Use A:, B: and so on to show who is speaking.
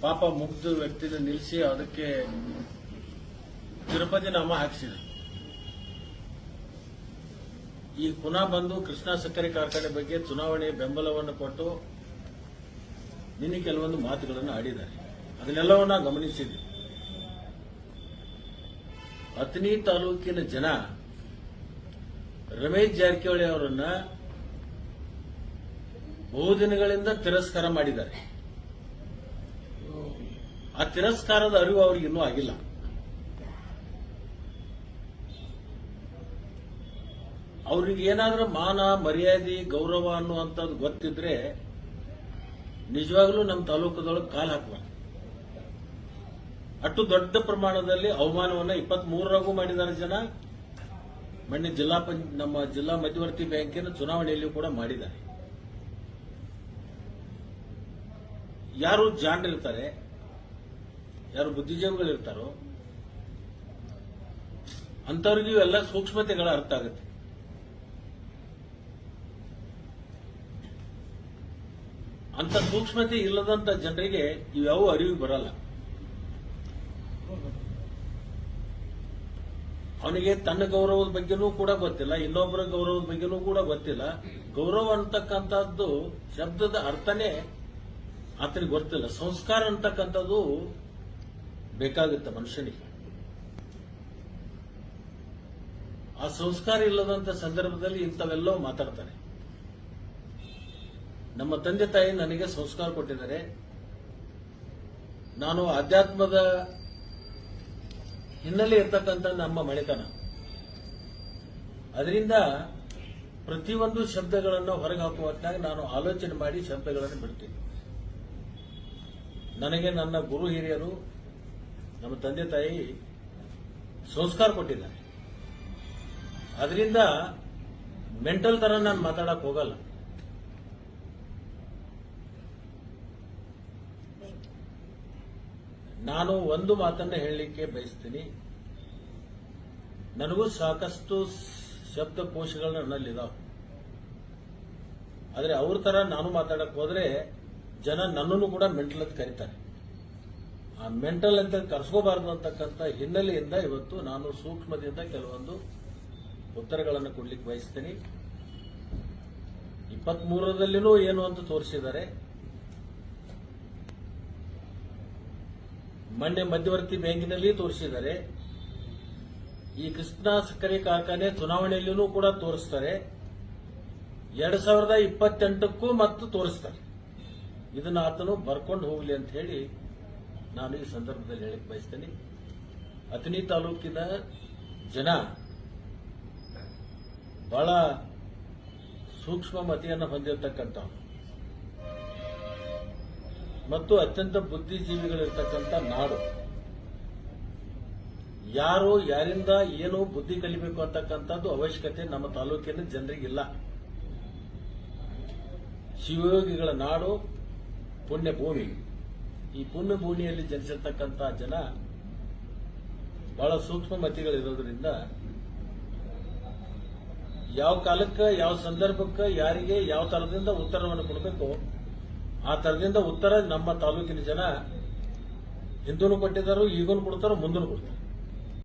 A: ಪಾಪ ಮುಗ್ಧ ವ್ಯಕ್ತಿನ ನಿಲ್ಲಿಸಿ ಅದಕ್ಕೆ ತಿರುಪತಿ ನಾಮ ಹಾಕಿಸಿದ್ರು. ಈಗ ಪುನಃ ಬಂದು ಕೃಷ್ಣಾ ಸಕ್ಕರೆ ಕಾರ್ಖಾನೆ ಬಗ್ಗೆ ಚುನಾವಣೆ ಬೆಂಬಲವನ್ನು ಕೊಟ್ಟು ನಿನ್ನೆ ಕೆಲವೊಂದು ಮಾತುಗಳನ್ನು ಆಡಿದ್ದಾರೆ. ಅದನ್ನೆಲ್ಲವನ್ನ ಗಮನಿಸಿದೆ. ಅಥಣಿ ತಾಲೂಕಿನ ಜನ ರಮೇಶ್ ಜಾರಕಿಹೊಳಿ ಅವರನ್ನ ಬಹುದಿನಗಳಿಂದ ತಿರಸ್ಕಾರ ಮಾಡಿದ್ದಾರೆ. ಆ ತಿರಸ್ಕಾರದ ಅರಿವು ಅವ್ರಿಗೆ ಇನ್ನೂ ಆಗಿಲ್ಲ. ಅವ್ರಿಗೆ ಏನಾದ್ರೂ ಮಾನ ಮರ್ಯಾದೆ ಗೌರವ ಅನ್ನುವಂಥದ್ದು ಗೊತ್ತಿದ್ರೆ ನಿಜವಾಗ್ಲೂ ನಮ್ಮ ತಾಲೂಕದೊಳಗೆ ಕಾಲು ಹಾಕಬಾರ್ದು. ಅಷ್ಟು ದೊಡ್ಡ ಪ್ರಮಾಣದಲ್ಲಿ ಅವಮಾನವನ್ನ 23ರಾಗೂ ಮಾಡಿದ್ದಾರೆ ಜನ. ಮೊನ್ನೆ ನಮ್ಮ ಜಿಲ್ಲಾ ಮಧ್ಯವರ್ತಿ ಬ್ಯಾಂಕಿನ ಚುನಾವಣೆಯಲ್ಲಿಯೂ ಕೂಡ ಮಾಡಿದ್ದಾರೆ. ಯಾರು ಜಾಣರಿರ್ತಾರೆ, ಯಾರು ಬುದ್ಧಿಜೀವಿಗಳಿರ್ತಾರೋ ಅಂತವ್ರಿಗೂ ಎಲ್ಲ ಸೂಕ್ಷ್ಮತೆಗಳ ಅರ್ಥ ಆಗುತ್ತೆ. ಅಂತ ಸೂಕ್ಷ್ಮತೆ ಇಲ್ಲದಂತ ಜನರಿಗೆ ಇವ್ಯಾವ ಅರಿವು ಬರಲ್ಲ. ಅವನಿಗೆ ತನ್ನ ಗೌರವದ ಬಗ್ಗೆನೂ ಕೂಡ ಗೊತ್ತಿಲ್ಲ, ಇನ್ನೊಬ್ಬರ ಗೌರವದ ಬಗ್ಗೆನೂ ಕೂಡ ಗೊತ್ತಿಲ್ಲ. ಗೌರವ ಅಂತಕ್ಕಂಥದ್ದು ಶಬ್ದದ ಅರ್ಥನೇ ಆತನಿಗೆ ಗೊತ್ತಿಲ್ಲ. ಸಂಸ್ಕಾರ ಅಂತಕ್ಕಂಥದ್ದು ಬೇಕಾಗುತ್ತೆ ಮನುಷ್ಯನಿಗೆ. ಆ ಸಂಸ್ಕಾರ ಇಲ್ಲದಂತ ಸಂದರ್ಭದಲ್ಲಿ ಇಂಥವೆಲ್ಲವೂ ಮಾತಾಡ್ತಾರೆ. ನಮ್ಮ ತಂದೆ ತಾಯಿ ನನಗೆ ಸಂಸ್ಕಾರ ಕೊಟ್ಟಿದ್ದಾರೆ. ನಾನು ಆಧ್ಯಾತ್ಮದ ಹಿನ್ನೆಲೆ ಇರ್ತಕ್ಕಂಥ ನಮ್ಮ ಮನೆತನ. ಅದರಿಂದ ಪ್ರತಿಯೊಂದು ಶಬ್ದಗಳನ್ನು ಹೊರಗೆ ಹಾಕುವ ಹೊತ್ತಾಗ ನಾನು ಆಲೋಚನೆ ಮಾಡಿ ಶಬ್ದಗಳನ್ನು ಬಿಡ್ತೀನಿ. ನನಗೆ ನನ್ನ ಗುರು ಹಿರಿಯರು, ನಮ್ಮ ತಂದೆ ತಾಯಿ ಸಂಸ್ಕಾರ ಕೊಟ್ಟಿದ್ದಾರೆ. ಅದರಿಂದ ಮೆಂಟಲ್ ತರ ನಾನು ಮಾತಾಡಕ್ ಹೋಗಲ್ಲ. ನಾನು ಒಂದು ಮಾತನ್ನ ಹೇಳಲಿಕ್ಕೆ ಬಯಸ್ತೀನಿ. ನನಗೂ ಸಾಕಷ್ಟು ಶಬ್ದಕೋಶಗಳು ನನ್ನಲ್ಲಿದಾವೆ. ಆದರೆ ಅವ್ರ ತರ ನಾನು ಮಾತಾಡಕ್ ಹೋದ್ರೆ ಜನ ನನ್ನನ್ನು ಕೂಡ ಮೆಂಟಲ್ ಅಂತ ಕರೀತಾರೆ. ಆ ಮೆಂಟಲ್ ಅಂತ ಕರ್ಸ್ಕೋಬಾರದು ಅಂತಕ್ಕಂಥ ಹಿನ್ನೆಲೆಯಿಂದ ಇವತ್ತು ನಾನು ಸೂಕ್ಷ್ಮದಿಂದ ಕೆಲವೊಂದು ಉತ್ತರಗಳನ್ನು ಕೊಡ್ಲಿಕ್ಕೆ ಬಯಸ್ತೀನಿ. 23ರಲ್ಲಿನೂ ಏನು ಅಂತ ತೋರಿಸಿದ್ದಾರೆ. ಮೊನ್ನೆ ಮಧ್ಯವರ್ತಿ ಬ್ಯಾಂಕಿನಲ್ಲಿ ತೋರಿಸಿದ್ದಾರೆ. ಈ ಕೃಷ್ಣಾ ಸಕ್ಕರೆ ಕಾರ್ಖಾನೆ ಚುನಾವಣೆಯಲ್ಲೂ ಕೂಡ ತೋರಿಸ್ತಾರೆ. 2028ಕ್ಕೂ ಮತ್ತು ತೋರಿಸ್ತಾರೆ. ಇದನ್ನ ಆತನು ಬರ್ಕೊಂಡು ಹೋಗಲಿ ಅಂತ ಹೇಳಿ ನಾನು ಈ ಸಂದರ್ಭದಲ್ಲಿ ಹೇಳಕ್ ಬಯಸ್ತೇನೆ. ಅಥಣಿ ತಾಲೂಕಿನ ಜನ ಬಹಳ ಸೂಕ್ಷ್ಮ ಮತಿಯನ್ನು ಹೊಂದಿರತಕ್ಕಂಥ ಮತ್ತು ಅತ್ಯಂತ ಬುದ್ಧಿಜೀವಿಗಳಿರ್ತಕ್ಕಂಥ ನಾಡು. ಯಾರು ಯಾರಿಂದ ಏನು ಬುದ್ಧಿ ಕಲಿಬೇಕು ಅಂತಕ್ಕಂಥದ್ದು ಅವಶ್ಯಕತೆ ನಮ್ಮ ತಾಲೂಕಿನ ಜನರಿಗಿಲ್ಲ. ಶಿವಯೋಗಿಗಳ ನಾಡು, ಪುಣ್ಯ ಭೂಮಿ. ಈ ಪುಣ್ಯ ಭೂಮಿಯಲ್ಲಿ ಜನಿಸಿರ್ತಕ್ಕಂಥ ಜನ ಬಹಳ ಸೂಕ್ಷ್ಮ ಮತಿಗಳಿರೋದ್ರಿಂದ ಯಾವ ಕಾಲಕ್ಕೆ ಯಾವ ಸಂದರ್ಭಕ್ಕೆ ಯಾರಿಗೆ ಯಾವ ತರದಿಂದ ಉತ್ತರವನ್ನು ಕೊಡಬೇಕು ಆ ತರದಿಂದ ಉತ್ತರ ನಮ್ಮ ತಾಲೂಕಿನ ಜನ ಹಿಂದೂ ಕೊಟ್ಟಿದ್ದಾರೋ, ಈಗೂ ಕೊಡ್ತಾರೋ, ಮುಂದೂ ಕೊಡ್ತಾರೆ.